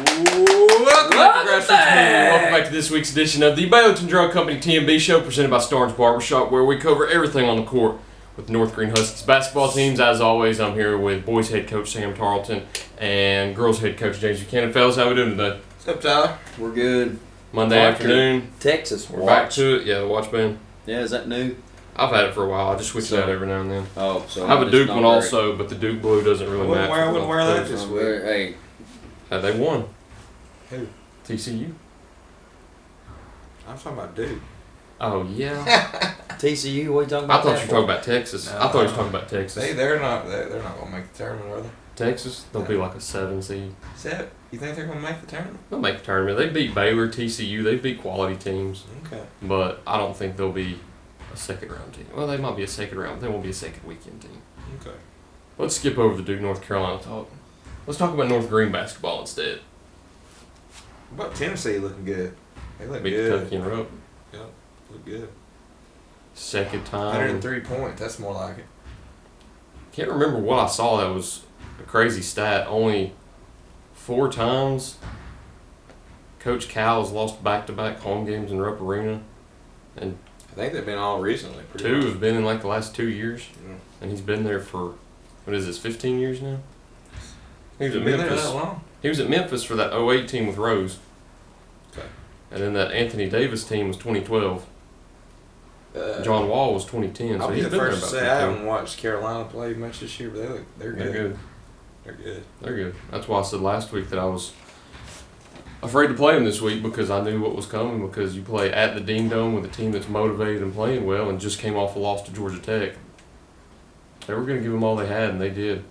Welcome back to this week's edition of the Baileyton Drug Company TMB Show, presented by Starne's Barbershop, where we cover everything on the court with North Green Huskies basketball teams. As always, I'm here with boys head coach Sam Tarleton and girls head coach James Buchanan. Fellas, how we doing today? What's up, Tyler? We're good. Monday afternoon. Texas We're watch. back to it. Yeah, the watch band. Yeah, is that new? I've had it for a while. I just switch it out every now and then. Oh, so I have a Duke one also, but the Duke blue doesn't really match. I wouldn't wear that this week. Hey, They won. Who? TCU. I'm talking about Duke. Oh, yeah. TCU, what are you talking I about? thought you were talking about Texas. No, I thought you were talking about Texas. They're not gonna make the tournament, are they? Texas, they'll be like a 7 seed. You think they're gonna make the tournament? They'll make the tournament. They beat Baylor, TCU. They beat quality teams. Okay. But I don't think they'll be a second round team. Well, they might be a second round, but they won't be a second weekend team. Okay. Let's skip over the Duke, North Carolina talk. Let's talk about North Green basketball instead. What about Tennessee looking good? They look Beat good. Kentucky and Rupp. Yep. Look good. Second time. 103 points. That's more like it. Can't remember what I saw that was a crazy stat. Only 4 times Coach Cal has lost back-to-back home games in Rupp Arena. And I think they've been all recently. 2 have been in like the last 2 years. Yeah. And he's been there for, 15 years now? He was at Been there Memphis. that long? He was at Memphis for that 08 team with Rose. Okay. And then that Anthony Davis team was 2012. John Wall was 2010. I'll So be he's the been there first about to say I 15. haven't watched Carolina play much this year, but they're good. They're good. They're good. They're good. That's why I said last week that I was afraid to play them this week because I knew what was coming, because you play at the Dean Dome with a team that's motivated and playing well and just came off a loss to Georgia Tech. They were going to give them all they had, and they did.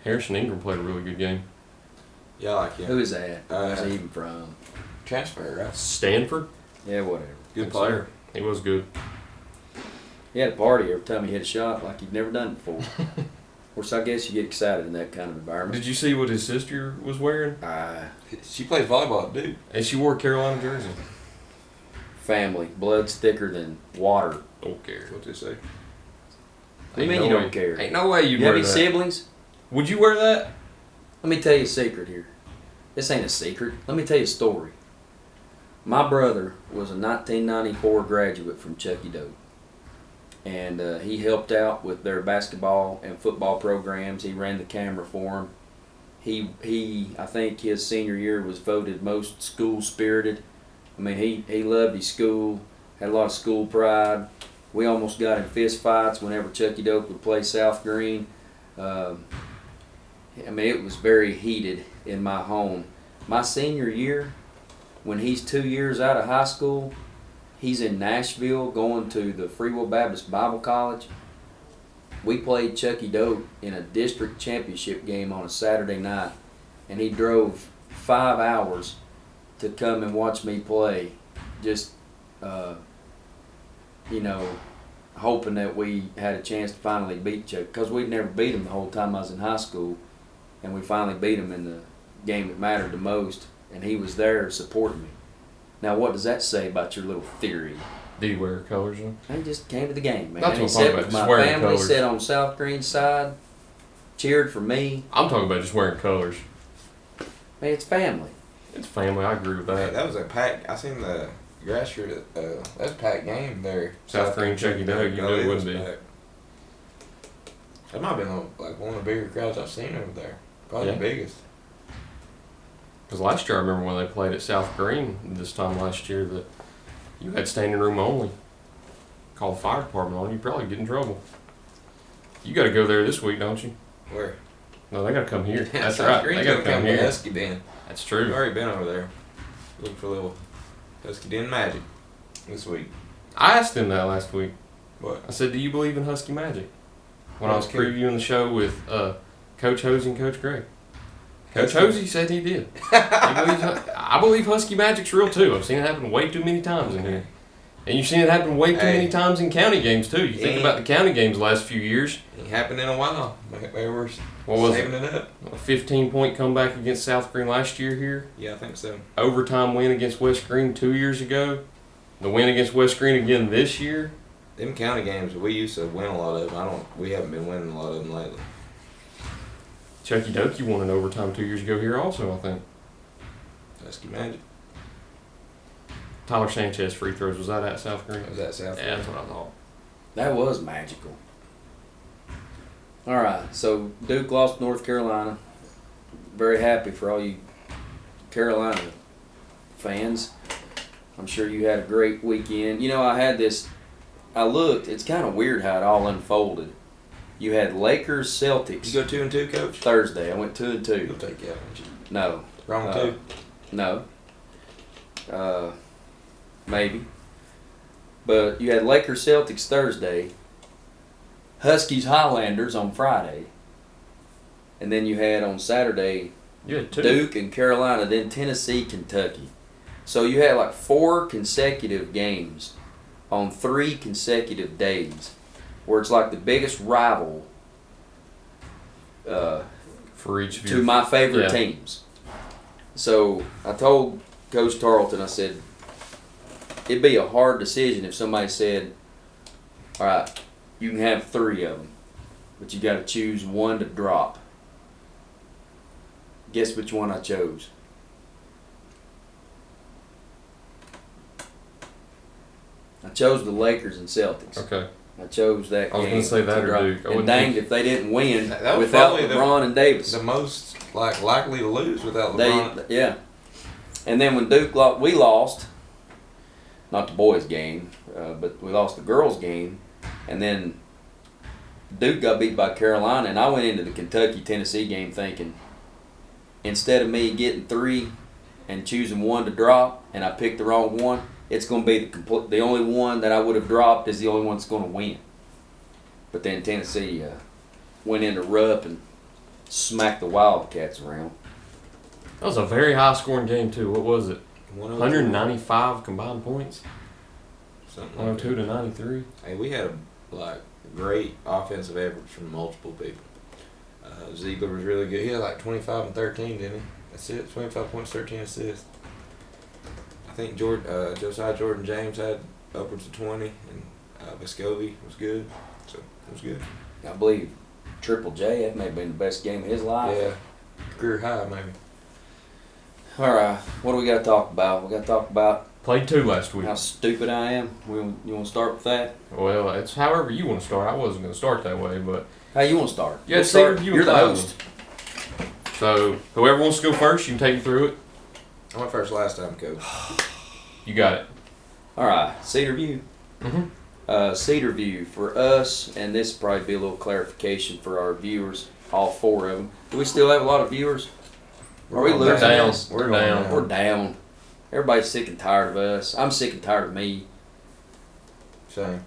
Harrison Ingram played a really good game. Yeah, I like him. Who is that? Where's he even Uh, from? Transfer, right? Stanford, Yeah, whatever. Good player. he was good. He had a party every time he hit a shot like he'd never done it before. Of course, I guess you get excited in that kind of environment. Did you see what his sister was wearing? She plays volleyball at Duke. And she wore a Carolina jersey. Family. Blood's thicker than water. Don't care. What's it say? What do you mean you don't care? Ain't no way you'd You have wear any that. siblings? Would you wear that? Let me tell you a secret here. This ain't a secret. Let me tell you a story. My brother was a 1994 graduate from Chucky Dope. And he helped out with their basketball and football programs. He ran the camera for them. I think his senior year was voted most school spirited. I mean, he loved his school, had a lot of school pride. We almost got in fist fights whenever Chucky Dope would play South Green. I mean, it was very heated in my home. My senior year, when he's 2 years out of high school, he's in Nashville going to the Free Will Baptist Bible College. We played Chucky Dope in a district championship game on a Saturday night, and he drove 5 hours to come and watch me play, just, hoping that we had a chance to finally beat Chuck, because we'd never beat him the whole time I was in high school, and we finally beat him in the game that mattered the most, and he was there supporting me. Now, what does that say about your little theory? Did he wear colors though? He just came to the game, man. That's He what I'm sat talking with about, my just wearing family, colors. sat on South Green side, cheered for me. I'm talking about just wearing colors. Man, it's family. It's family. I agree with Man, that. that was a packed. I seen the grass shirt. That was a packed game there. South Green, Chucky Dope, you knew it wouldn't be. Packed. That might have been like one of the bigger crowds I've seen over there. Probably Yeah. the biggest. Because last year I remember when they played at South Green this time last year that you had standing room only. Call the fire department on you, you'd probably get in trouble. You got to go there this week, don't you? Where? No, they got to come here. That's South right. Green's They got to gonna come to here. Husky Den. That's We've true. already been over there looking for a little Husky Den magic this week. I asked them that last week. What? I said, "Do you believe in Husky magic?" When I was Okay. previewing the show with Coach Hosey and Coach Gray. Coach Hosey said he did. I believe Husky magic's real too. I've seen it happen way too many times in here. And you've seen it happen way too many times in county games too. You think about the county games the last few years. Ain't happened in a while. Maybe we're What was saving it up. A 15-point comeback against South Green last year here. Yeah, I think so. Overtime win against West Green 2 years ago. The win against West Green again this year. Them county games, we used to win a lot of them. We haven't been winning a lot of them lately. Chucky Doke won in overtime 2 years ago here also, I think. Husky Magic. Tyler Sanchez free throws. Was that at South Green? Was that South? Yeah, that's what I thought. That was magical. All right, so Duke lost to North Carolina. Very happy for all you Carolina fans. I'm sure you had a great weekend. You know, I looked, it's kind of weird how it all unfolded. You had Lakers, Celtics. You go 2-2, Coach? Thursday. I went 2-2. You'll take that, won't you? No. Wrong two? No. Maybe. But you had Lakers, Celtics Thursday. Huskies, Highlanders on Friday. And then you had on Saturday You had 2. Duke and Carolina, then Tennessee, Kentucky. So you had like 4 consecutive games on 3 consecutive days where it's like the biggest rival For each of to you. my favorite Yeah. teams. So I told Coach Tarleton, I said, it'd be a hard decision if somebody said, all right, you can have 3 of them, but you got to choose one to drop. Guess which one I chose? I chose the Lakers and Celtics. Okay. I chose that I was game. going to say that to or drop. Duke. I And wouldn't danged think- if they didn't win That was without probably LeBron and Davis. The most likely to lose without LeBron. Yeah. And then when Duke lost, we lost. Not the boys' game, but we lost the girls' game. And then Duke got beat by Carolina, and I went into the Kentucky-Tennessee game thinking, instead of me getting 3 and choosing one to drop, and I picked the wrong one, it's going to be the only one that I would have dropped is the only one that's going to win. But then Tennessee went into Rupp and smacked the Wildcats around. That was a very high scoring game, too. What was it? 102. 195 combined points? Something like 102 that. to 93? Hey, we had great offensive efforts from multiple people. Ziegler was really good. He had like 25 and 13, didn't he? That's it. 25 points, 13 assists. I think Josiah Jordan James had upwards of 20, and Vescovi was good. So it was good. I believe Triple J, that may have been the best game of his life. Yeah, career high maybe. All right, what do we got to talk about? We got to talk about Played 2 last week. how stupid I am. You want to start with that? Well, it's however you want to start. I wasn't going to start that way, but How you want to start? Yeah, We'll Cedar start. View You're the Cloud. host. so whoever wants to go first, you can take me through it. I went first last time, Coach. You got it. All right, Cedar View. Mm-hmm. Cedar View for us, and this will probably be a little clarification for our viewers, all 4 of them. Do we still have a lot of viewers? Are we We're losing down. this? We're going down. down. We're down. Everybody's sick and tired of us. I'm sick and tired of me. Same.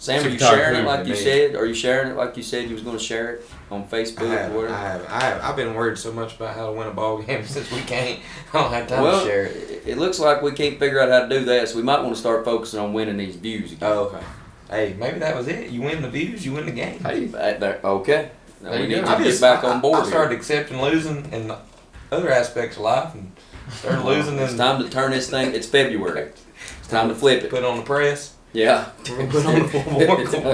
Sam, are Sick you and tired sharing of it who? like you Me. said? Are you sharing it like you said you was going to share it on Facebook or whatever? I've been worried so much about how to win a ball game since we can't. I don't have time Well, to share it. it looks like we can't figure out how to do that, so we might want to start focusing on winning these views again. Oh, okay. Hey, maybe that was it. You win the views, you win the game. Hey, Okay. Now There we you need go. to get back on board I started here. accepting losing in other aspects of life and started losing It's in. time to turn this thing. It's February. It's time to flip it. Put on the press. Yeah. We're putting on the full court.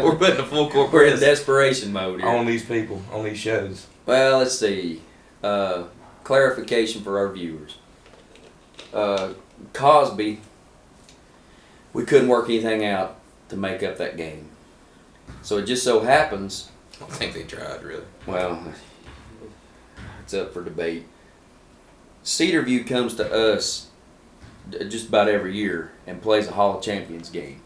We're putting the full court We're in press desperation mode here. on these people, on these shows. Well, let's see. Clarification for our viewers. Cosby, we couldn't work anything out to make up that game. So it just so happens, I don't think they tried, really. well, it's up for debate. Cedar View comes to us just about every year and plays a Hall of Champions game.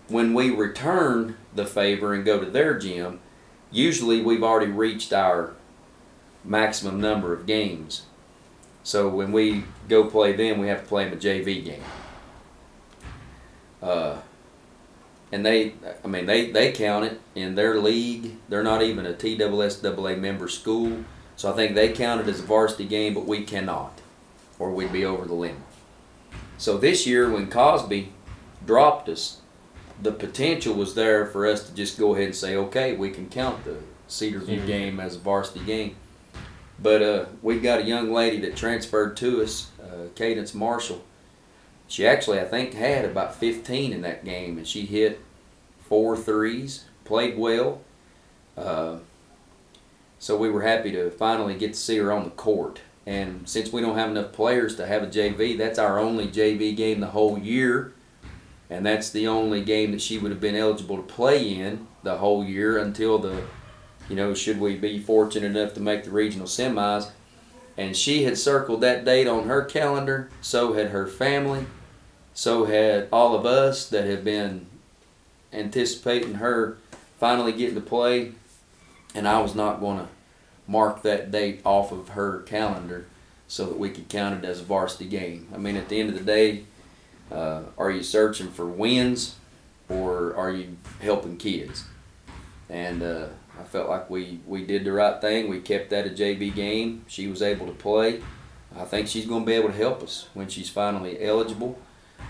When we return the favor and go to their gym, usually we've already reached our maximum number of games. So when we go play them, we have to play them a JV game. And they count it in their league. They're not even a TSSAA member school. So I think they count it as a varsity game, but we cannot, or we'd be over the limit. So this year when Cosby dropped us, the potential was there for us to just go ahead and say, okay, we can count the Cedar View game as a varsity game. But we got a young lady that transferred to us, Cadence Marshall. She actually, I think, had about 15 in that game, and she hit 4 threes, played well. So we were happy to finally get to see her on the court. And since we don't have enough players to have a JV, that's our only JV game the whole year. And that's the only game that she would have been eligible to play in the whole year until should we be fortunate enough to make the regional semis. And she had circled that date on her calendar, so had her family, so had all of us that have been anticipating her finally getting to play. And I was not going to mark that date off of her calendar so that we could count it as a varsity game. I mean, at the end of the day, are you searching for wins or are you helping kids? And I felt like we did the right thing. We kept that a JV game. She was able to play. I think she's going to be able to help us when she's finally eligible.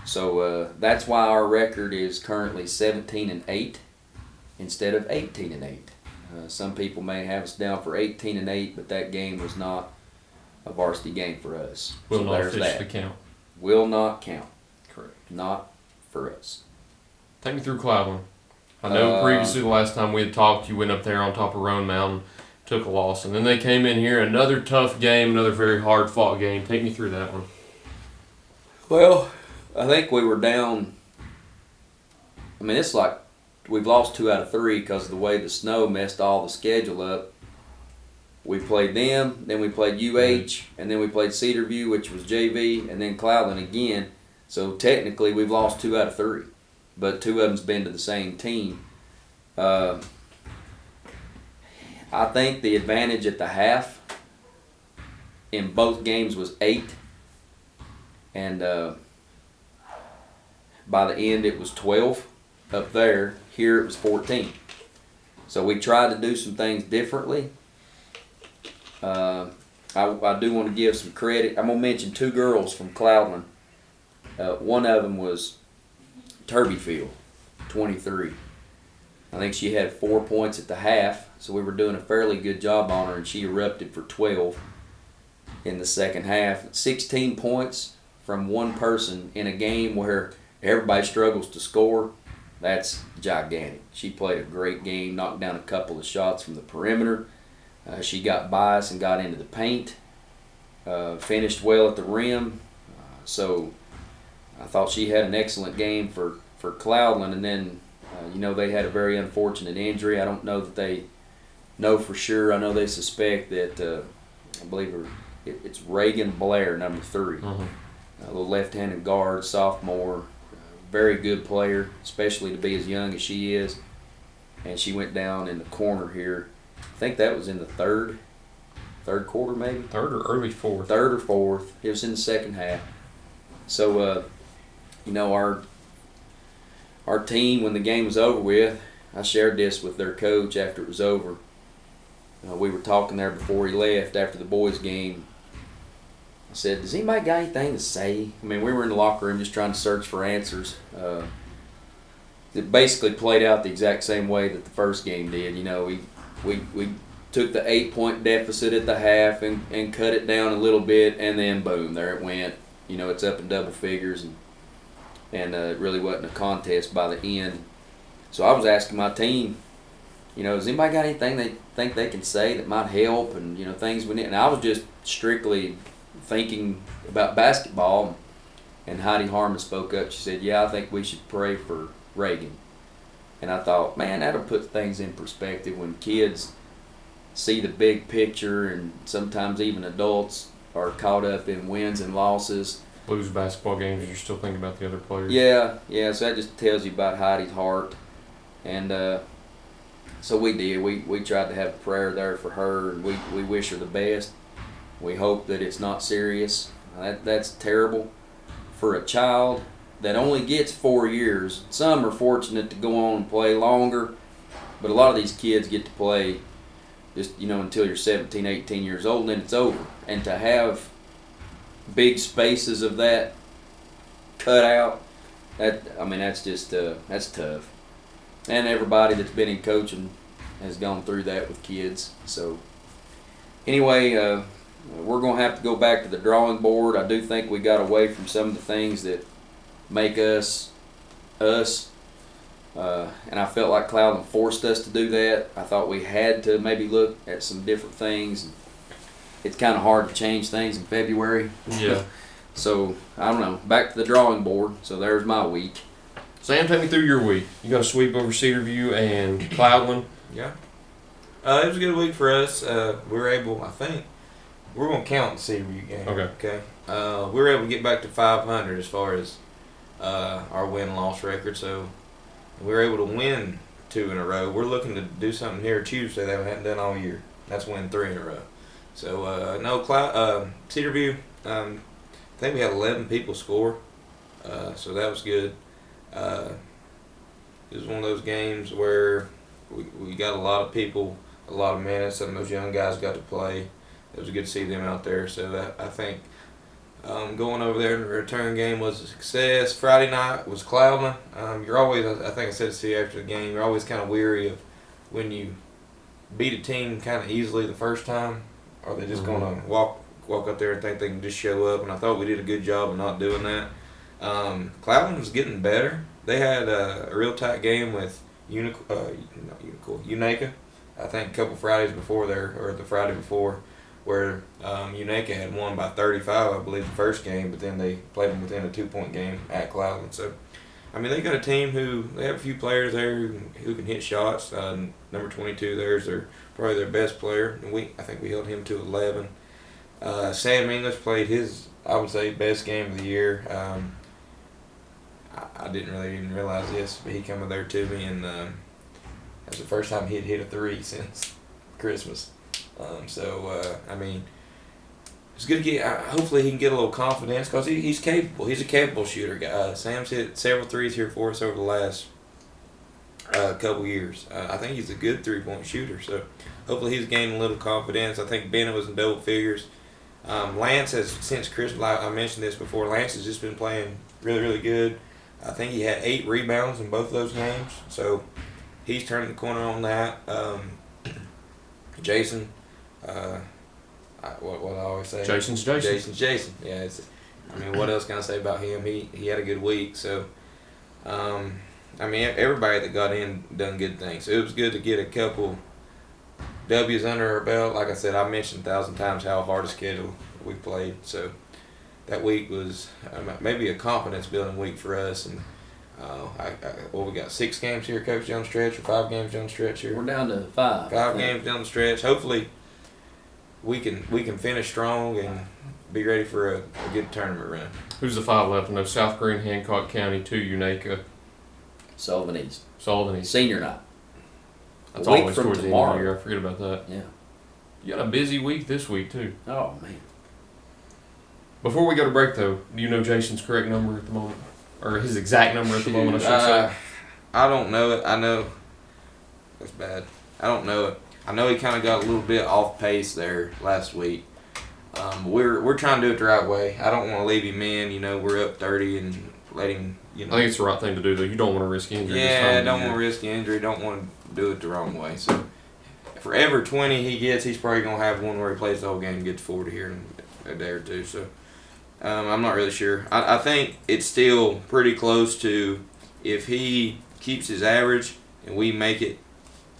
So that's why our record is currently 17-8 instead of 18-8. Some people may have us down for 18-8, but that game was not a varsity game for us. Will so not there's officially that. count. Will not count. Correct. Not for us. Take me through Cloudland. I know previously the last time we had talked, you went up there on top of Roan Mountain, took a loss, and then they came in here, another tough game, another very hard-fought game. Take me through that one. Well, I think we were down. I mean, it's like we've lost 2 out of 3 because of the way the snow messed all the schedule up. We played them, then we played UH, and then we played Cedarview, which was JV, and then Cloudland again. So technically, we've lost 2 out of 3, but 2 of them's been to the same team. I think the advantage at the half in both games was 8, and by the end it was 12 up there. Here it was 14. So we tried to do some things differently. I do want to give some credit. I'm going to mention 2 girls from Cloudland. One of them was Turbyfield, 23. I think she had 4 points at the half, so we were doing a fairly good job on her, and she erupted for 12 in the second half. 16 points from one person in a game where everybody struggles to score. That's gigantic. She played a great game, knocked down a couple of shots from the perimeter. She got by us and got into the paint. Finished well at the rim. So I thought she had an excellent game for Cloudland. And then, they had a very unfortunate injury. I don't know that they know for sure. I know they suspect that, I believe it's Reagan Blair, number 3. Mm-hmm. A little left-handed guard, sophomore. Very good player, especially to be as young as she is. And she went down in the corner here. I think that was in the third quarter maybe? Third or early fourth? Third or fourth. It was in the second half. So, our team, when the game was over with, I shared this with their coach after it was over. We were talking there before he left after the boys' game. I said, does anybody got anything to say? I mean, we were in the locker room just trying to search for answers. It basically played out the exact same way that the first game did. We took the 8-point deficit at the half and cut it down a little bit, and then boom, there it went. It's up in double figures, and it really wasn't a contest by the end. So I was asking my team, has anybody got anything they think they can say that might help, and things we need. And I was just strictly thinking about basketball, and Heidi Harmon spoke up. She said, I think we should pray for Reagan. And I thought, man, that'll put things in perspective when kids see the big picture, and sometimes even adults are caught up in wins and losses. Lose basketball games, you're still thinking about the other players. Yeah, so that just tells you about Heidi's heart. And so we did. We tried to have a prayer there for her, and we wish her the best. We hope that it's not serious. That's terrible for a child that only gets 4 years. Some are fortunate to go on and play longer, but a lot of these kids get to play just, until you're 17, 18 years old, and then it's over. And to have big spaces of that cut out, that's just, that's tough. And everybody that's been in coaching has gone through that with kids. So anyway, we're going to have to go back to the drawing board. I do think we got away from some of the things that make us. And I felt like Cloudland forced us to do that. I thought we had to maybe look at some different things. it's kind of hard to change things in February. Yeah. So, I don't know. Back to the drawing board. So, there's my week. Sam, take me through your week. You got a sweep over Cedarview and Cloudland. Yeah. It was a good week for us. We were able, I think, we're going to count the Cedarview game. Okay. We were able to get back to 500 as far as our win-loss record. So we were able to win 2 in a row. We're looking to do something here Tuesday that we haven't done all year. That's win 3 in a row. So, Cedarview, I think we had 11 people score. So that was good. It was one of those games where we got a lot of people, a lot of minutes. Some of those young guys got to play. It was good to see them out there. So I think going over there in the return game was a success. Friday night was Cloudland. You're always, I think I said this to you after the game, you're always kind of weary of when you beat a team kind of easily the first time. Are they just going to walk up there and think they can just show up? And I thought we did a good job of not doing that. Cloudland was getting better. They had a real tight game with Unaka. I think a couple Fridays before there, or the Friday before, where Unaka had won by 35, I believe, the first game, but then they played them within a 2-point game at Cloudland. So, I mean, they got a team they have a few players there who can hit shots. Number 22 there is probably their best player. And I think we held him to 11. Sam English played his, I would say, best game of the year. I didn't really even realize this, but he came there to me, and that's the first time he'd hit a 3 since Christmas. I mean, it's good to get. Hopefully, he can get a little confidence because he's capable. He's a capable shooter guy. Sam's hit several 3s here for us over the last couple years. I think he's a good 3-point shooter. So hopefully, he's gaining a little confidence. I think Bennett was in double figures. Lance has, since Christmas, I mentioned this before, Lance has just been playing really, really good. I think he had 8 rebounds in both of those games. So he's turning the corner on that. Jason, what I always say. Jason's Jason. Jason's Jason. Yeah. What else can I say about him? He had a good week. So, everybody that got in done good things. So it was good to get a couple W's under our belt. Like I said, I mentioned 1,000 times how hard a schedule we played. So that week was maybe a confidence building week for us. And we got 6 games here, Coach, down the stretch, or 5 games down the stretch here. We're down to 5. 5 games down the stretch. Hopefully, we can finish strong and be ready for a good tournament run. Who's the 5 left? I know South Green, Hancock County, 2 Unaka. Sullivan East. Sullivan East. Senior night. That's a week always from towards tomorrow. the end of the year. I forget about that. Yeah. You got a busy week this week, too. Oh, man. Before we go to break, though, do you know Jason's correct number at the moment? Or his exact number at the moment, I should say? I don't know it. I know. That's bad. I don't know it. I know he kind of got a little bit off pace there last week. We're trying to do it the right way. I don't want to leave him in. We're up 30 and let him, I think it's the right thing to do, though. You don't want to risk injury. Yeah, don't want to risk injury. Don't want to do it the wrong way. So for every 20 he gets, he's probably going to have one where he plays the whole game and gets 40 here in a day or two. So I'm not really sure. I think it's still pretty close to, if he keeps his average and we make it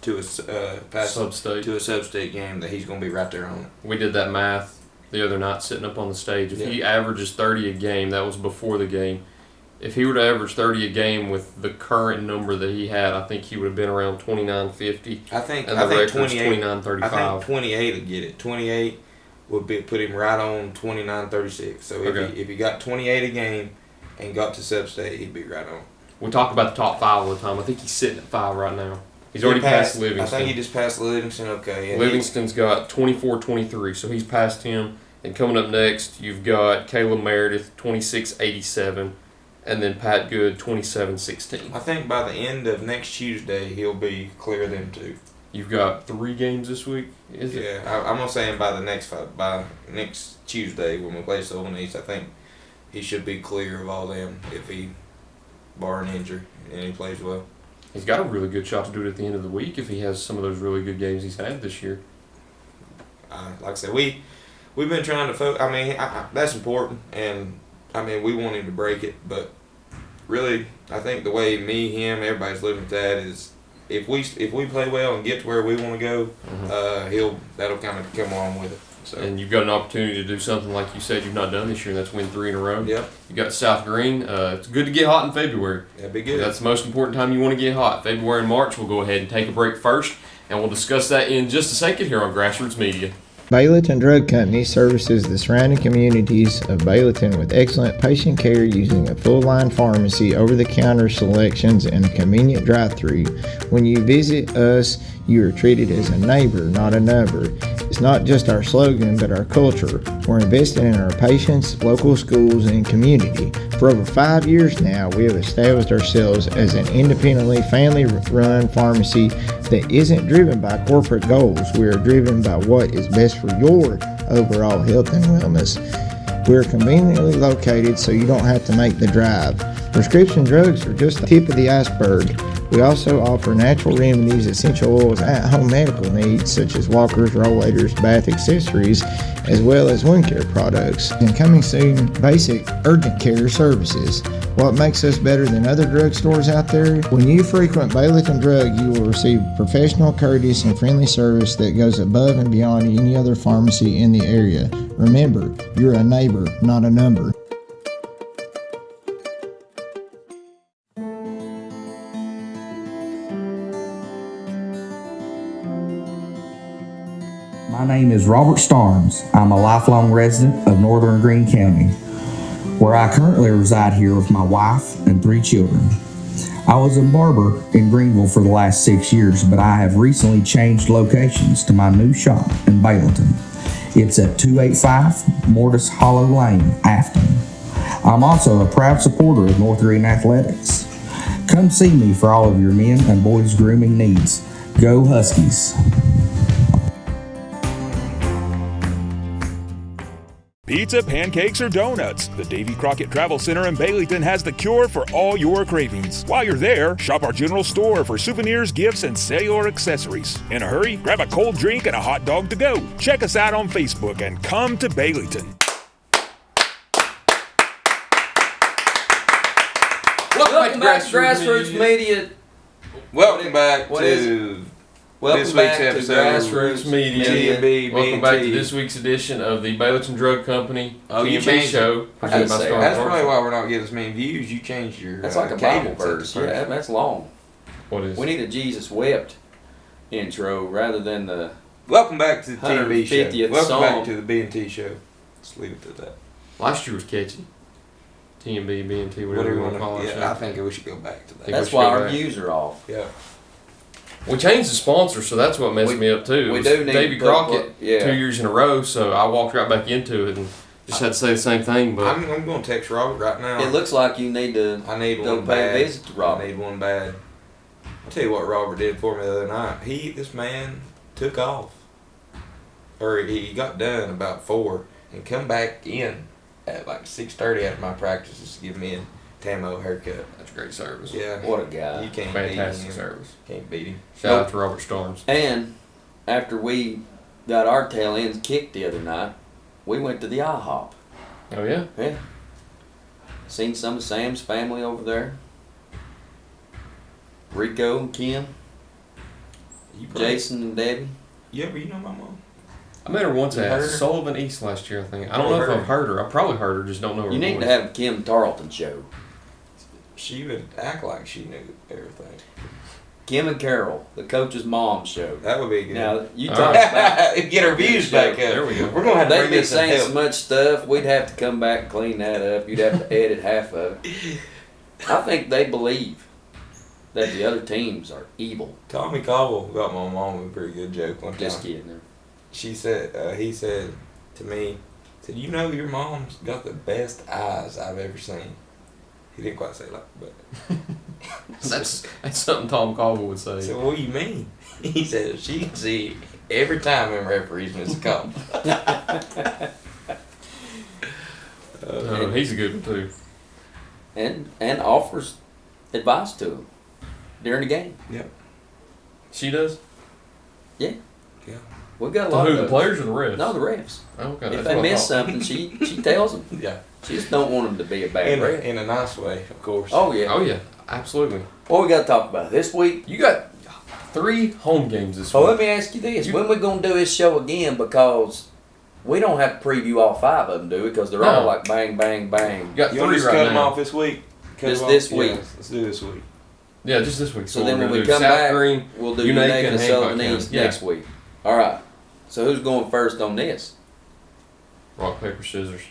to a sub-state game, that he's going to be right there on it. We did that math the other night sitting up on the stage. If he averages 30 a game, that was before the game. If he were to average 30 a game with the current number that he had, I think he would have been around 29.50. I think 29.35. I think 28 would get it. 28 would put him right on 29.36. So if he got 28 a game and got to sub-state, he'd be right on. We talk about the top 5 all the time. I think he's sitting at 5 right now. He's already passed Livingston. I think he just passed Livingston. Okay. And Livingston's got 24-23, so he's passed him. And coming up next, you've got Caleb Meredith, 26.87, and then Pat Good, 27.16. I think by the end of next Tuesday, he'll be clear of them too. You've got 3 games this week, is it? Yeah, I'm gonna say by next Tuesday when we play Sullivan East, I think he should be clear of all them if he, bar an injury, and he plays well. He's got a really good shot to do it at the end of the week if he has some of those really good games he's had this year. Like I said, we've been trying to focus. That's important, and we want him to break it. But really, I think the way me, him, everybody's looking at that is if we play well and get to where we want to go, that'll kind of come on with it. So And you've got an opportunity to do something like you said you've not done this year, and that's win 3 in a row. yep, You got South Green. It's good to get hot in February. that'd be good. That's the most important time you want to get hot. February and March. We'll go ahead and take a break first, and we'll discuss that in just a second here on Grassroots Media. Baileyton Drug Company services the surrounding communities of Baileyton with excellent patient care using a full-line pharmacy, over-the-counter selections, and a convenient drive-thru. When you visit us, you are treated as a neighbor, not a number. It's not just our slogan, but our culture. We're investing in our patients, local schools, and community. For over 5 years now, we have established ourselves as an independently family-run pharmacy that isn't driven by corporate goals. We are driven by what is best for your overall health and wellness. We're conveniently located so you don't have to make the drive. Prescription drugs are just the tip of the iceberg. We also offer natural remedies, essential oils, at-home medical needs such as walkers, rollators, bath accessories, as well as wound care products. And coming soon, basic urgent care services. What makes us better than other drugstores out there? When you frequent Baileyton Drug, you will receive professional, courteous, and friendly service that goes above and beyond any other pharmacy in the area. Remember, you're a neighbor, not a number. My name is Robert Starne. I'm a lifelong resident of Northern Greene County, where I currently reside here with my wife and 3 children. I was in Barber in Greenville for the last 6 years, but I have recently changed locations to my new shop in Baileyton. It's at 285 Mortis Hollow Lane, Afton. I'm also a proud supporter of North Greene Athletics. Come see me for all of your men and boys grooming needs. Go Huskies! Pizza, pancakes, or donuts? The Davy Crockett Travel Center in Baileyton has the cure for all your cravings. While you're there, shop our general store for souvenirs, gifts, and cellular accessories. In a hurry, grab a cold drink and a hot dog to go. Check us out on Facebook and come to Baileyton. Welcome back to Grassroots Media. Welcome back What is to Welcome this back week's to episode. Grassroots Media. T&B, Welcome back to B&T. this week's edition of the Baileyton Drug Company Oh, you T&B changed show. I presented gotta by say, Starne That's Parks. probably why we're not getting as many views. You changed your That's like a Bible cadence at the verse. first. Yeah, that's long. What is We need a Jesus wept intro rather than the. Welcome back to the T&B show. 150th Welcome song. back to the B&T show. Let's leave it at that. Last year was catchy. T&B, B&T, whatever you want to call it. Yeah, I think we should go back to that. Think That's we should why go our back. views are off. Yeah. We changed the sponsor, so that's what messed me up too. It We was do need Davy to put Crockett what- yeah. 2 years in a row, so I walked right back into it and just had to say the same thing. But I'm going to text Robert right now. It looks like you need to I need go one pay bad. a visit to I Robert. need one bad. I'll tell you what Robert did for me the other night. This man took off. Or he got done about 4 and come back in at like 6:30 after my practices to give me a Tamo haircut. that's great service. Yeah. What a guy. You can't Fantastic beat him. service. Can't beat him. Shout out to Robert Starnes. And after we got our tail ends kicked the other night, we went to the IHOP. Oh yeah? Yeah. Seen some of Sam's family over there. Rico and Kim, You probably- Jason and Debbie. You know my mom? I met her once You at heard her? Sullivan East last year, I think. I don't Probably know if heard I've heard her. I probably heard her, just don't know her You need voice. to have a Kim Tarleton show. She would act like she knew everything. Kim and Carol, the coach's mom show. That would be good. Now, you All talk right. about Get her views back up. There we go. We're going to have to they've bring been this some saying so help. much stuff, we'd have to come back and clean that up. You'd have to edit half of it. I think they believe that the other teams are evil. Tommy Cobble got my mom a pretty good joke one time. Just kidding. He said to me, you know your mom's got the best eyes I've ever seen. He didn't quite say like, but. That's something Tom Caldwell would say. I said, what do you mean? He said, she can see every time them referees miss a call. He's a good one too. And offers advice to them during the game. She does? Yeah. We've got a To lot who, of the those. players or the refs? No, the refs. Okay, If that's they what I miss thought. something, she tells them. Yeah. She just don't want them to be a bad ref. In a nice way, of course. Oh yeah. Oh yeah, absolutely. What we got to talk about this week? You got 3 home games this So let week. me ask you this: when we gonna do this show again? Because We don't have to preview all 5 of them, do we? Because they're all No. like bang, bang, bang. You got You want 3 to just right cut them now. off this week? Cut Just 'em off? this week. Yeah, let's do this week. Yeah, just this week. So we're then when gonna we do come South back, Green, we'll do Unaka, Unaka and and Hancock Sullivan East County. Yeah. next week. All right. So who's going first on this? rock, paper, scissors.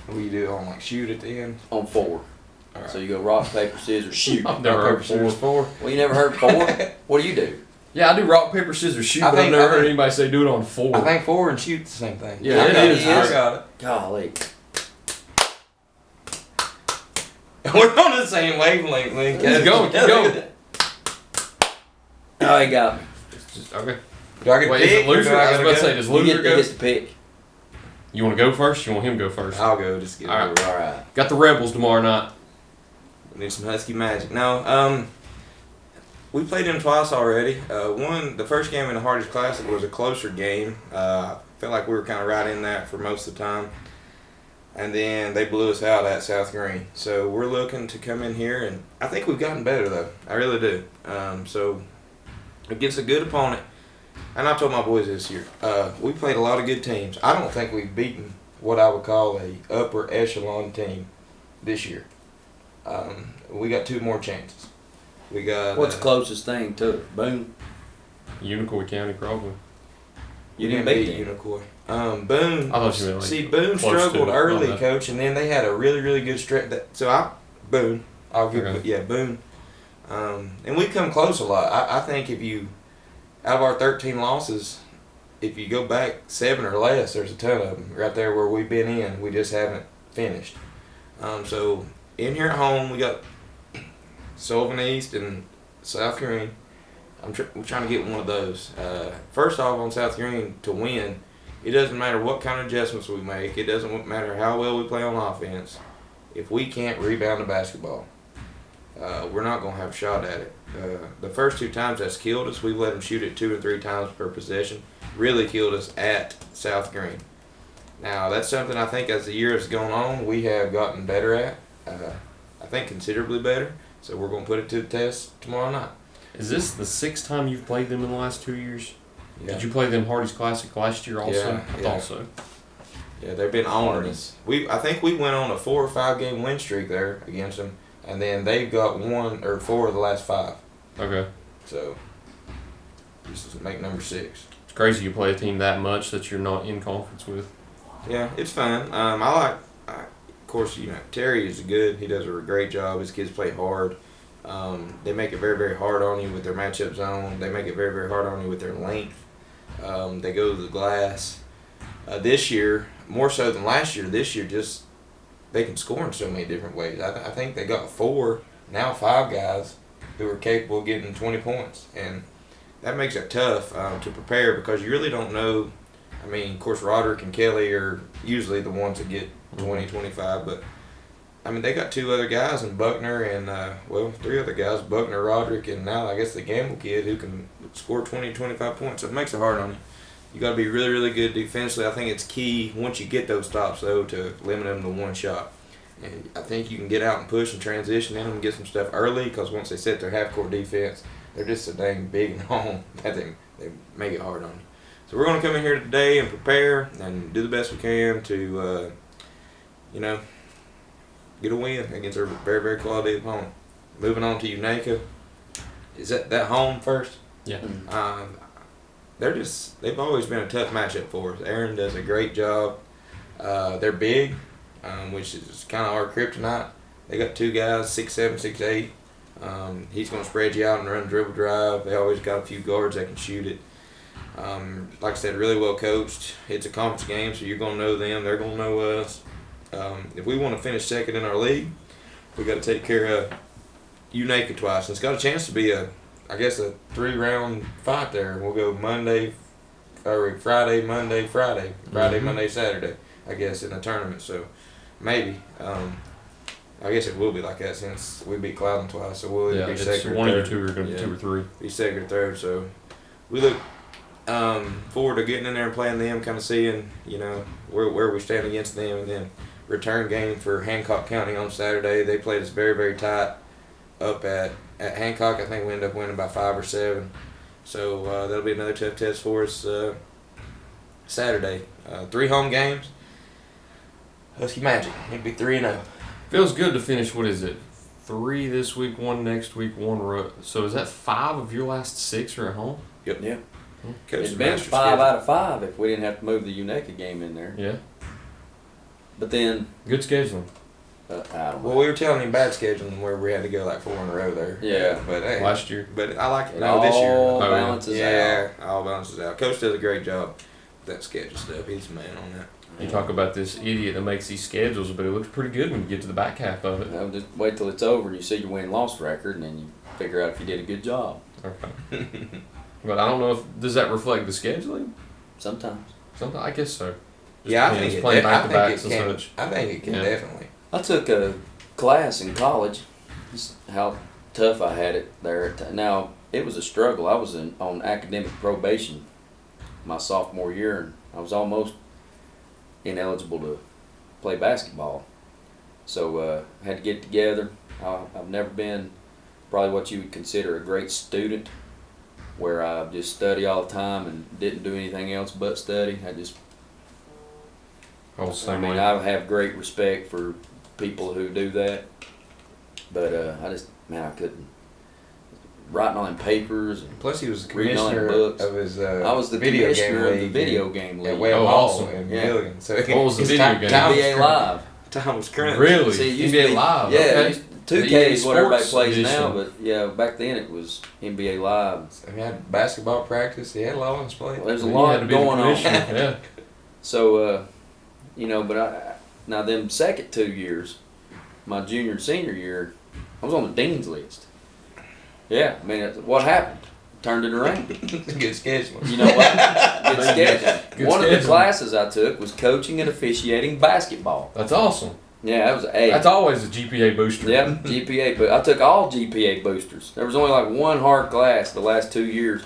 We do it on like shoot at the end. On 4. All right. So you go rock, paper, scissors, shoot. I've never Rock, heard paper, scissors. 4. Well, you never heard 4? What do you do? Yeah, I do rock, paper, scissors, shoot, I but I've think- never I heard think- anybody say do it on 4. I think 4 and shoot the same thing. Yeah, I it got is. I got it. Golly. We're on the same wavelength, Link. Keep going, keep going. Oh, he got me. It's just, okay. Do I get Wait, to is pick? it loser? I was about to say, does You loser get go? to pick. You want to go first? You want him to go first? I'll go. Just get it All right. over with. All right. Got the Rebels tomorrow night. We need some Husky magic. No, we played them twice already. The first game in the Hardest Classic was a closer game. Felt like we were kind of right in that for most of the time. And then they blew us out at South Green. So we're looking to come in here, and I think we've gotten better, though. I really do. So against a good opponent, and I told my boys this year, we played a lot of good teams. I don't think we've beaten what I would call a upper echelon team this year. We got 2 more chances. We got. What's the closest thing to it? Boone. Unicoi County, probably. You didn't beat them. Unicoi. Boone. I thought you meant like See, Boone close to struggled it, early, not that. coach, and then they had a really, really good stretch. Boone. I'll give Okay. yeah, Boone. And we come close a lot. I think if you, out of our 13 losses, if you go back 7 or less, there's a ton of them right there where we've been in. We just haven't finished. So in here at home, we got Sullivan East and South Green. We're trying to get one of those. First off, on South Green, to win, it doesn't matter what kind of adjustments we make. It doesn't matter how well we play on offense. If we can't rebound the basketball, we're not going to have a shot at it. The first 2 times that's killed us, we've let them shoot it 2 or 3 times per possession. Really killed us at South Green. Now, that's something I think as the year has gone on, we have gotten better at. I think considerably better. So we're going to put it to the test tomorrow night. Is this the 6th time you've played them in the last 2 years? Yeah. Did you play them Hardy's Classic last year also? Yeah, I yeah. thought so. Yeah, they've been on us. I think we went on a 4 or 5 game win streak there against them, and then they've got 1 or 4 of the last 5. Okay. So just make number 6. It's crazy you play a team that much that you're not in conference with. Yeah, it's fun. Of course, Terry is good. He does a great job. His kids play hard. They make it very, very hard on you with their matchup zone. They make it very, very hard on you with their length. They go to the glass. This year, more so than last year, this year just they can score in so many different ways. I think they got 4, now 5 guys who are capable of getting 20 points. And that makes it tough to prepare because you really don't know. I mean, of course, Roderick and Kelly are usually the ones that get 20, 25, but I mean, they got 2 other guys in Buckner and, 3 other guys, Buckner, Roderick, and now I guess the Gamble kid who can score 20, 25 points. So it makes it hard on you. You got to be really, really good defensively. I think it's key once you get those stops, though, to limit them to 1 shot. And I think you can get out and push and transition in them and get some stuff early because once they set their half-court defense, they're just so dang big and long that they make it hard on you. So we're going to come in here today and prepare and do the best we can to, get a win against a very, very quality opponent. Moving on to Unaka. Is that home first? Yeah. They've always been a tough matchup for us. Aaron does a great job. They're big, which is kind of our kryptonite. They got 2 guys, 6'7", 6'8". He's going to spread you out and run dribble drive. They always got a few guards that can shoot it. Like I said, really well coached. It's a conference game, so you're going to know them. They're going to know us. If we want to finish second in our league, we got to take care of Unaka twice. And it's got a chance to be a 3-round fight there. We'll go Friday, Monday, Friday, Monday, Saturday, I guess, in the tournament. So maybe. I guess it will be like that since we beat Cloudon twice. So we'll either be It's second or one of your third. 2 are going to be Yeah. 2 or 3. Be second or third. So we look forward to getting in there and playing them, kind of seeing, where we stand against them, and then return game for Hancock County on Saturday. They played us very, very tight up at Hancock. I think we ended up winning by 5 or 7. So that'll be another tough test for us Saturday. 3 home games. Husky Magic. He'd be 3-0. Feels good to finish. What is it? 3 this week, 1 next week, 1 road. So is that 5 of your last 6 are at home? Yep. Yeah. Coach It'd been 5 out of 5 if we didn't have to move the UNECA game in there. Yeah. But then, Good scheduling. I don't know. Well, we were telling him bad scheduling where we had to go like 4 in a row there. Yeah. But hey, Last year. but I like it. It No, this year. all Oh, yeah. balances Yeah, out. all balances out. Coach does a great job with that schedule stuff. He's the man on that. You talk about this idiot that makes these schedules, but it looks pretty good when you get to the back half of it. No, just wait till it's over and you see your win-loss record, and then you figure out if you did a good job. Okay. But I don't know if does that reflect the scheduling. Sometimes. Sometimes I guess so. Just Yeah, I depends. think it. Playing I back to think it backs and can. such. I think it can Yeah. definitely. I took a class in college. Just how tough I had it there. Now, it was a struggle. I was on academic probation my sophomore year, and I was almost ineligible to play basketball. So had to get together. I've never been probably what you would consider a great student, where I just study all the time and didn't do anything else but study. I was the same way. I have great respect for people who do that, but I couldn't. Writing on papers and Plus, he was the Reading all commissioner the books. of his I was the video commissioner game of the league video in- game at league. Webb Oh, Hall awesome. in Yeah. Milligan. So What was the his video time- game? time was NBA crunch. Live. Time was crunch. Really? See, it used to NBA be- Live. Yeah, Okay. 2K The is what everybody Sports plays edition. now, but yeah, back then it was NBA Live. He had basketball practice. He had a lot on his plate. Well, there's a You lot had to be the going on. commissioner, Yeah. So, but now them second 2 years, my junior and senior year, I was on the dean's list. Yeah, I mean, what happened? Turned it around. Good schedule. You know what? Good schedule. Good One of the scheduling. classes I took was coaching and officiating basketball. That's awesome. Yeah, that was an A. That's always a GPA booster. Yep, GPA. But I took all GPA boosters. There was only like one hard class the last 2 years.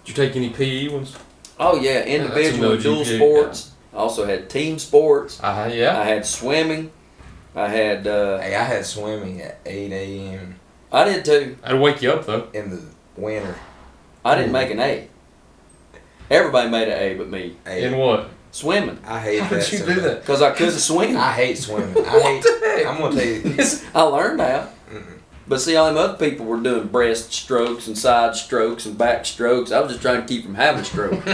Did you take any PE ones? Oh yeah, that's individual another and dual GPA, sports. I also had team sports. Yeah. I had swimming. I had. Hey, I had swimming at 8 a.m. I did too. I'd wake you up though. in the winter. I didn't make an A. Everybody made an A but me. Hey, In what? Swimming. I hate How that. did you so do much. that? Because I couldn't swim. I hate swimming. I'm gonna tell you. I learned how. Mm-mm. But see, all them other people were doing breast strokes and side strokes and back strokes. I was just trying to keep from having a stroke.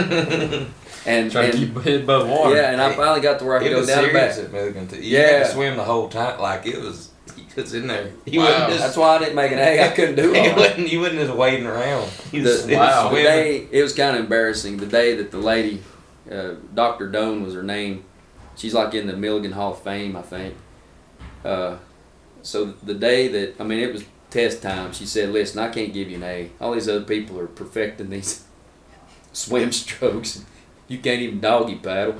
and Trying to keep your head above water. yeah, and I finally got to where I could It go was down and serious back. at Milligan too. You had Yeah. to swim the whole time. Like it was. He was in there. He Wow. wasn't just. That's why I didn't make an A. I couldn't do He it. wasn't. He wasn't just waiting around. He was, The- he was wow. The swimming. day, it was kind of embarrassing. The day that the lady, Dr. Doan was her name, she's like in the Milligan Hall of Fame, I think. So the day that, I mean, it was test time, she said, listen, I can't give you an A. All these other people are perfecting these swim strokes. You can't even doggy paddle.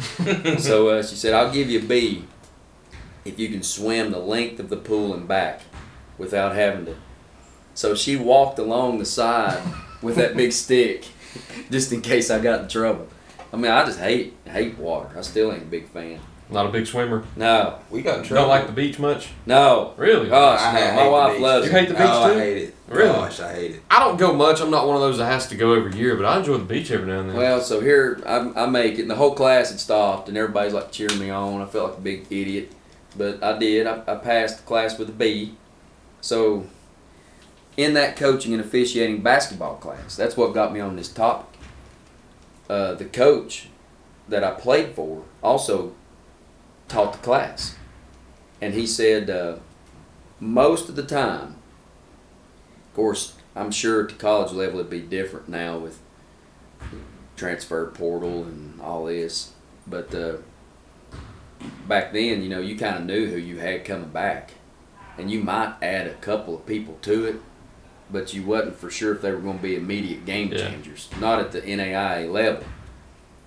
So she said, I'll give you a B if you can swim the length of the pool and back without having to. So she walked along the side with that big stick just in case I got in trouble. I mean, I just hate water. I still ain't a big fan. Not a big swimmer. No, We got in trouble. Don't like the beach much. no. Really? Gosh, I no. hate My the wife beach. loves You it. hate the beach Oh, too? I hate it. Really? Gosh, I hate it. I don't go much. I'm not one of those that has to go every year, but I enjoy the beach every now and then. Well, so here I make it, and the whole class had stopped, and everybody's like cheering me on. I felt like a big idiot, but I did. I passed the class with a B. So, in that coaching and officiating basketball class, that's what got me on this topic. The coach that I played for also taught the class, and he said most of the time, of course, I'm sure at the college level it'd be different now with transfer portal and all this, but back then, you know, you kind of knew who you had coming back, and you might add a couple of people to it, but you wasn't for sure if they were going to be immediate game Yeah. changers, not at the NAIA level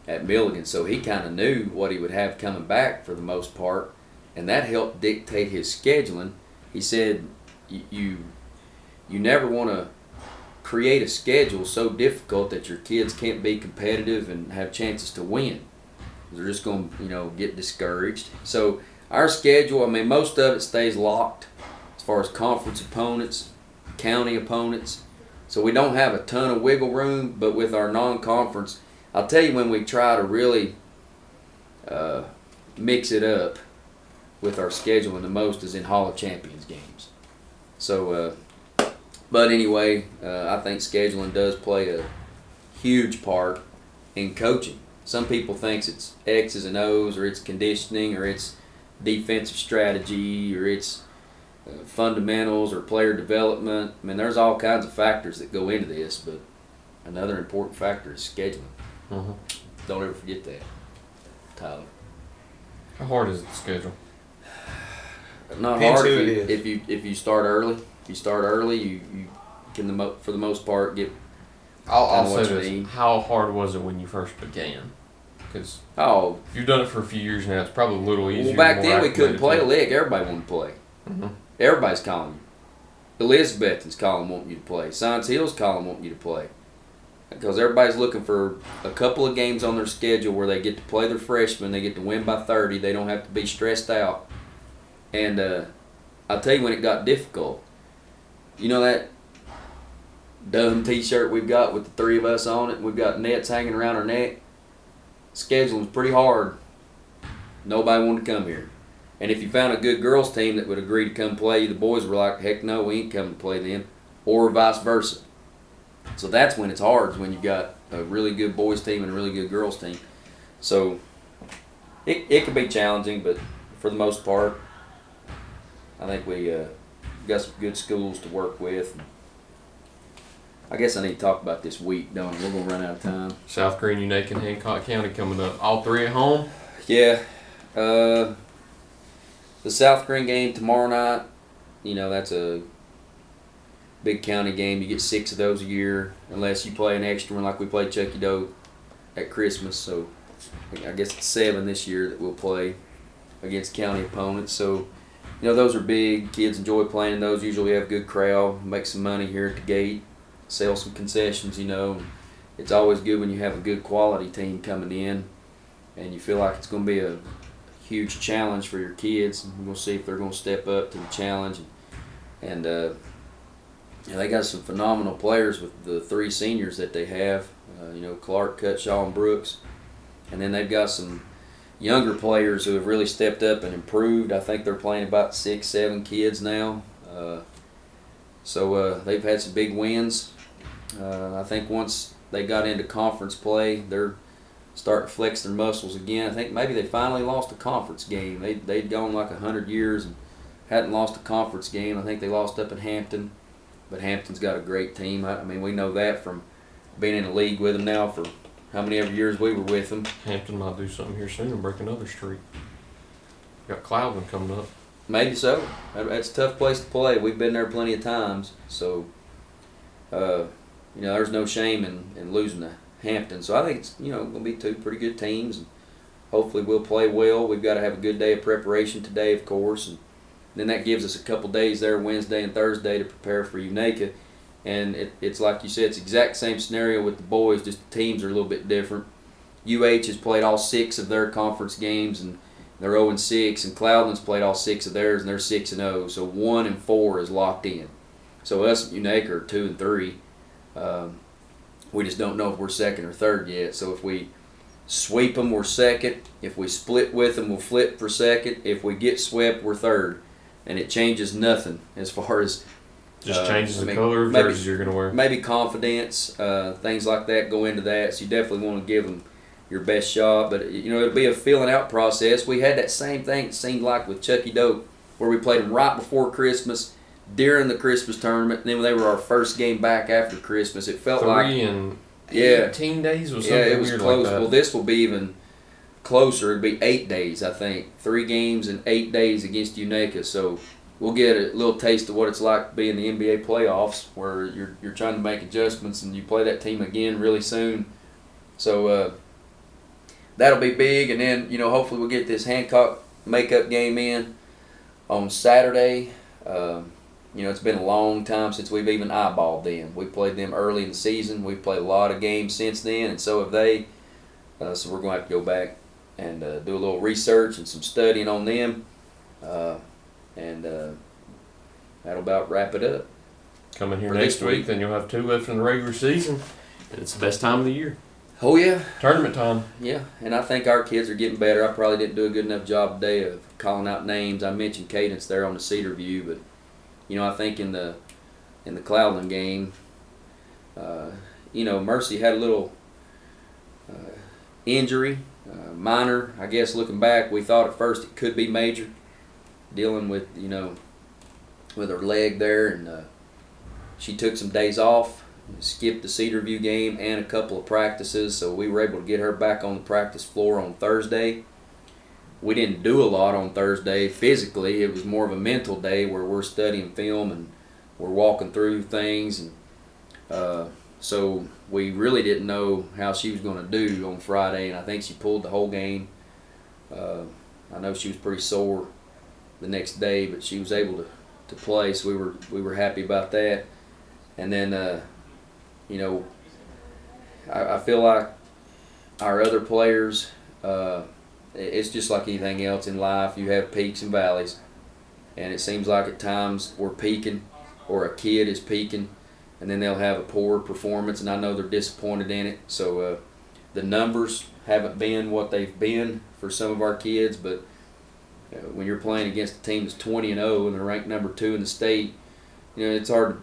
at Milligan. So he kind of knew what he would have coming back for the most part, and that helped dictate his scheduling. He said, you never want to create a schedule so difficult that your kids can't be competitive and have chances to win. They're just going to, you know, get discouraged. So our schedule, I mean, most of it stays locked as far as conference opponents, county opponents. So we don't have a ton of wiggle room, but with our non-conference, I'll tell you when we try to really mix it up with our scheduling the most is in Hall of Champions games. So, but anyway, I think scheduling does play a huge part in coaching. Some people thinks it's X's and O's, or it's conditioning, or it's defensive strategy, or it's fundamentals or player development. I mean, there's all kinds of factors that go into this, but another important factor is scheduling. Mm-hmm. Don't ever forget that, Tyler. How hard is it to schedule? Not Depends hard who if it you, is. if you start early. If you start early, you can for the most part get. I'll Kinda what say you this: need. how hard was it when you first began? Because Oh, you've done it for a few years now. It's probably a little easier. well, back more then we couldn't acclimated play to a it. leg. Everybody wanted to play. Mhm. Everybody's calling you. Elizabethton's calling wanting you to play. Science Hill's calling wanting you to play. Because everybody's looking for a couple of games on their schedule where they get to play their freshmen, they get to win by 30, they don't have to be stressed out. And I'll tell you when it got difficult. You know that dumb t-shirt we've got with the three of us on it, and we've got nets hanging around our neck? Scheduling was pretty hard. Nobody wanted to come here. And if you found a good girls team that would agree to come play, the boys were like, heck no, we ain't coming to play them. Or vice versa. So that's when it's hard, is when you've got a really good boys team and a really good girls team. So it can be challenging, but for the most part, I think we got some good schools to work with. I guess I need to talk about this week, don't I? We're going to run out of time. South Green, Unique, and Hancock County coming up. All three at home. Yeah. The South Green game tomorrow night, you know, that's a big county game. You get 6 of those a year, unless you play an extra one like we played Chucky Doe at Christmas. So I guess it's 7 this year that we'll play against county opponents. So, you know, those are big. Kids enjoy playing those. Usually have a good crowd, make some money here at the gate, sell some concessions, you know. It's always good when you have a good quality team coming in and you feel like it's going to be a huge challenge for your kids. And we're going to see if they're going to step up to the challenge. And yeah, they got some phenomenal players with the 3 seniors that they have. You know, Clark, Cutshaw, and Brooks. And then they've got some younger players who have really stepped up and improved. I think they're playing about 6, 7 kids now. So they've had some big wins. I think once they got into conference play, they're starting to flex their muscles again. I think maybe they finally lost a conference game. They'd gone like 100 years and hadn't lost a conference game. I think they lost up at Hampton. But Hampton's got a great team. I mean, we know that from being in the league with them now for how many ever years we were with them. Hampton might do something here soon and break another streak. Got Cloudland coming up. Maybe so. That's a tough place to play. We've been there plenty of times. So, you know, there's no shame in losing to Hampton. So I think it's, you know, going to be 2 pretty good teams. And hopefully we'll play well. We've got to have a good day of preparation today, of course. And then that gives us a couple days there, Wednesday and Thursday, to prepare for Unaka. And it's like you said, it's the exact same scenario with the boys, just the teams are a little bit different. UH has played all 6 of their conference games, and they're 0-6, and Cloudland's played all 6 of theirs, and they're 6-0. So 1 and 4 is locked in. So us at Unaka are 2 and 3. We just don't know if we're second or third yet. So if we sweep them, we're second. If we split with them, we'll flip for second. If we get swept, we're third. And it changes nothing as far as Just changes the color of jerseys you're going to wear. Maybe confidence, things like that go into that. So you definitely want to give them your best shot. But, you know, it'll be a feeling out process. We had that same thing, it seemed like, with Chucky Doe, where we played them right before Christmas, during the Christmas tournament, and then when they were our first game back after Christmas. It felt 3 like and yeah, 18 days was something it was weird close. like that. Well, this will be even closer. It'll be 8 days, I think. 3 games in 8 days against Unaka. So we'll get a little taste of what it's like to be in the NBA playoffs, where you're trying to make adjustments and you play that team again really soon. So that'll be big. And then, you know, hopefully we'll get this Hancock makeup game in on Saturday. You know, it's been a long time since we've even eyeballed them. We played them early in the season. We've played a lot of games since then, and so have they. So we're going to have to go back and do a little research and some studying on them. And that'll about wrap it up. Coming here For next this week, week. then you'll have 2 left in the regular season, and it's the best time of the year. Oh yeah, Tournament time. yeah, and I think our kids are getting better. I probably didn't do a good enough job today of calling out names. I mentioned Cadence there on the Cedar View, but I think in the Cloudland game, Mercy had a little injury, minor. I guess looking back, we thought at first it could be major, dealing with with her leg there, and she took some days off, skipped the Cedar View game and a couple of practices, so we were able to get her back on the practice floor on Thursday. We didn't do a lot on Thursday physically. It was more of a mental day where we're studying film and we're walking through things, and so we really didn't know how she was going to do on Friday, and I think she pulled the whole game. I know she was pretty sore the next day, but she was able to play, so we were happy about that. And then I feel like our other players, it's just like anything else in life. You have peaks and valleys, and it seems like at times we're peaking, or a kid is peaking, and then they'll have a poor performance, and I know they're disappointed in it. So the numbers haven't been what they've been for some of our kids, but when you're playing against a team that's 20-0 and they're ranked number 2 in the state, it's hard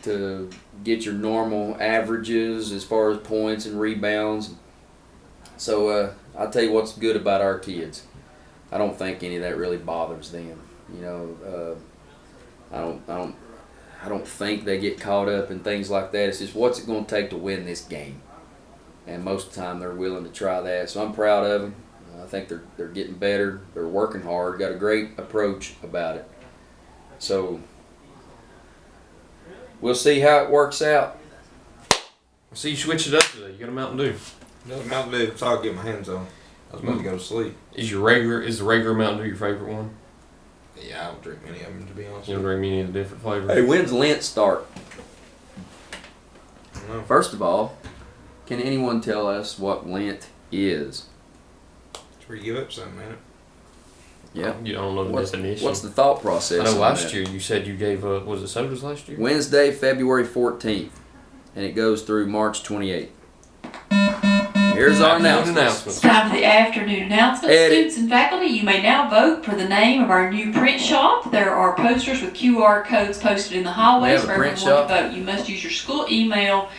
to get your normal averages as far as points and rebounds. So I'll tell you what's good about our kids. I don't think any of that really bothers them. I don't think they get caught up in things like that. It's just, what's it going to take to win this game? And most of the time they're willing to try that. So I'm proud of them. I think they're getting better. They're working hard. Got a great approach about it. So we'll see how it works out. I see you switched it up today. You got a Mountain Dew. No, Mountain Dew. That's all I get my hands on. I was about to go to sleep. Is the regular Mountain Dew your favorite one? Yeah, I don't drink any of them, to be honest. You don't drink any of the different flavors? Hey, when's Lent start? I don't know. First of all, can anyone tell us what Lent is? It's where you give up something, man. Yeah. You don't know the definition. What's the thought process? I know on last that? year you said you gave up, was it sodas last year? Wednesday, February 14th, and it goes through March 28th. Here's our announcements. It's time for the afternoon announcements. Eddie. Students and faculty, you may now vote for the name of our new print shop. There are posters with QR codes posted in the hallways We for have a print everyone to shop? vote. You must use your school email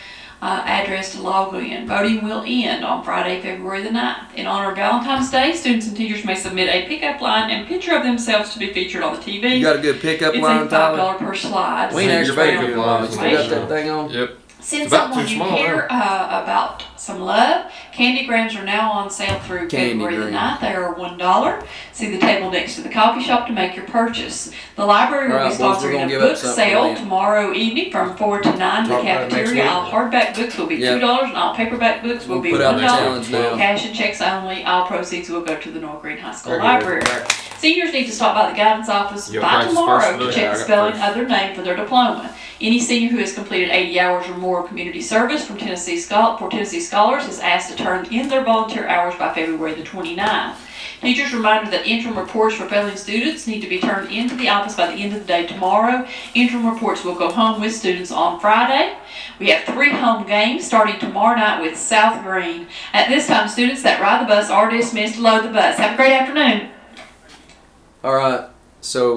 address to log in. Voting will end on Friday, February the 9th. In honor of Valentine's Day, students and teachers may submit a pickup line and picture of themselves to be featured on the TV. You got a good pickup It's line, a Tyler? $5 per slide. We ain't Send aggravated your you, line. you still got that thing on? Yep. Send It's about someone too you small, care about some love. Candygrams are now on sale through February the 9th. They are $1. See the table next to the coffee shop to make your purchase. The library will All be right, boys, we're sponsoring gonna a give up book something sale for Lent. tomorrow evening from 4 to 9 in the Talk about it next cafeteria. week. All hardback books will be Yeah. $2 and all paperback books will We'll be put out $1. the challenge now. Cash and checks only. All proceeds will go to the North Green High School Okay, Library. back. Seniors need to stop by the guidance office Your by practice tomorrow first to today. check I the got spelling first. of their name for their diploma. Any senior who has completed 80 hours or more of community service for Tennessee Scholars is asked to turn in their volunteer hours by February the 29th. Teachers reminder that interim reports for failing students need to be turned into the office by the end of the day tomorrow. Interim reports will go home with students on Friday. We have 3 home games starting tomorrow night with South Green. At this time, students that ride the bus are dismissed to load the bus. Have a great afternoon. All right, so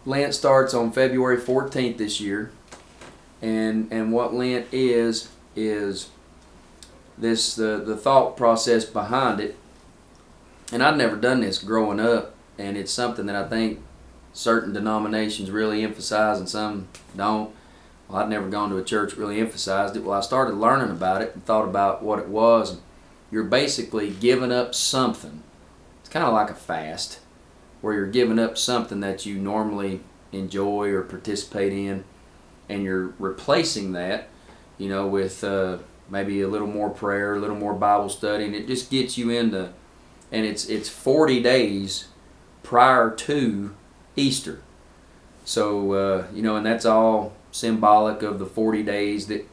Lent starts on February 14th this year, and what Lent is this the thought process behind it. And I'd never done this growing up, and it's something that I think certain denominations really emphasize and some don't. Well, I'd never gone to a church that really emphasized it. Well, I started learning about it and thought about what it was. You're basically giving up something. It's kind of like a fast, where you're giving up something that you normally enjoy or participate in, and you're replacing that, with maybe a little more prayer, a little more Bible study, and it just gets you into, and it's 40 days prior to Easter. So, and that's all symbolic of the 40 days that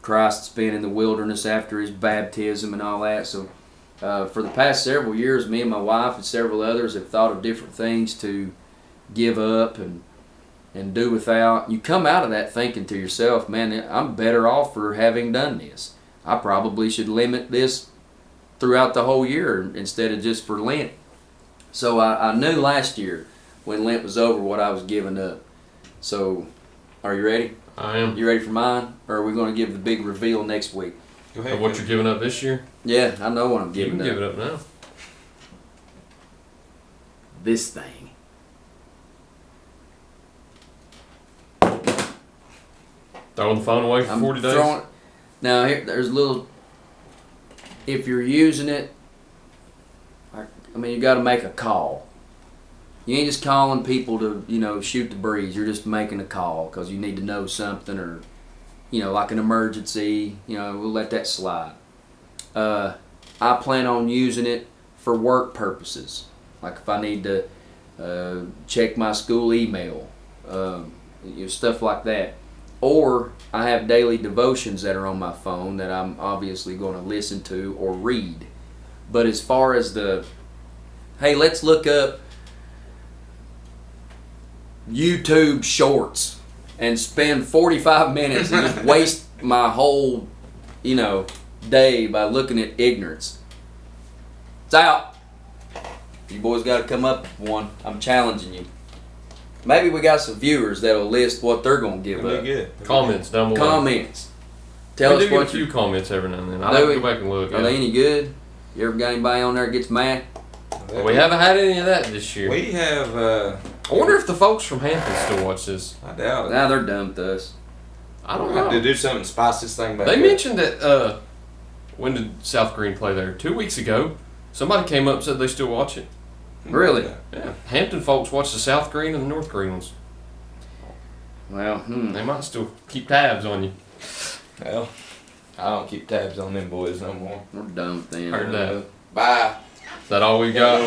Christ spent in the wilderness after his baptism and all that. So for the past several years, me and my wife and several others have thought of different things to give up, and and do without. You come out of that thinking to yourself, man, I'm better off for having done this. I probably should limit this throughout the whole year instead of just for Lent. So I knew last year when Lent was over what I was giving up. So, are you ready? I am. You ready for mine? Or are we going to give the big reveal next week? Go Of ahead. what you're giving up this year? Yeah, I know what I'm You giving can up. give it up now. This thing. Throwing the phone away for 40 days? Now, there's a little. If you're using it, I mean, you got to make a call. You ain't just calling people to, shoot the breeze. You're just making a call because you need to know something or, like an emergency. We'll let that slide. I plan on using it for work purposes. Like if I need to check my school email, stuff like that. Or I have daily devotions that are on my phone that I'm obviously going to listen to or read. But as far as hey, let's look up YouTube shorts and spend 45 minutes and just waste my whole, day by looking at ignorance. It's out. You boys got to come up with one. I'm challenging you. Maybe we got some viewers that'll list what they're going to give It'll up. be good. Comments down below. Comments. Tell we us do get what a few you. comments every now and then. I'll Do have to we? go back and look. Are they any good? You ever got anybody on there that gets mad? Well, we haven't had any of that this year. We have. I wonder if the folks from Hampton still watch this. I doubt it. Nah, they're done with us. I don't We'll have to know. do something to spice this thing back They up. mentioned that, when did South Green play there? 2 weeks ago. Somebody came up and said they still watch it. Really? Yeah. Hampton folks watch the South Green and the North Green ones. Well, They might still keep tabs on you. Well, I don't keep tabs on them boys no more. we're done with them. Heard that. Bye. Is that all we got?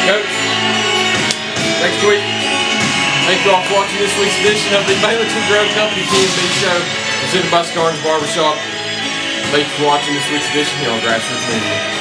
Coach, next week, thank you all for watching this week's edition of the Baileyton Grove Company T&B Show, presented by Starne's Barbershop. Thank you for watching this week's edition here on Grassroots Media.